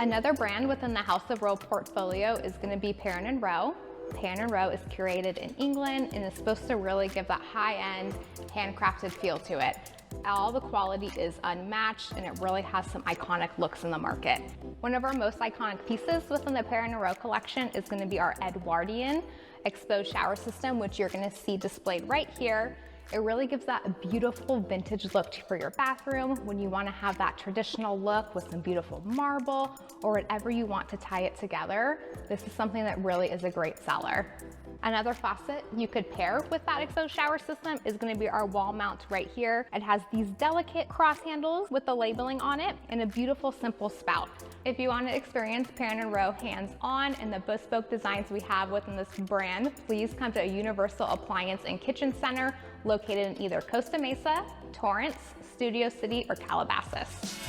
Another brand within the House of Rowe portfolio is going to be Perrin Rowe. Perrin Rowe is curated in England and is supposed to really give that high-end, handcrafted feel to it. All the quality is unmatched and it really has some iconic looks in the market. One of our most iconic pieces within the Perrin Rowe collection is going to be our Edwardian exposed shower system, which you're going to see displayed right here. It really gives that beautiful vintage look for your bathroom when you want to have that traditional look with some beautiful marble or whatever you want to tie it together. This is something that really is a great seller. Another faucet you could pair with that exposed shower system is going to be our wall mount right here. It has these delicate cross handles with the labeling on it and a beautiful simple spout. If you want to experience Perrin Rowe hands-on and the bespoke designs we have within this brand, please come to a Universal Appliance and Kitchen Center located in either Costa Mesa, Torrance, Studio City, or Calabasas.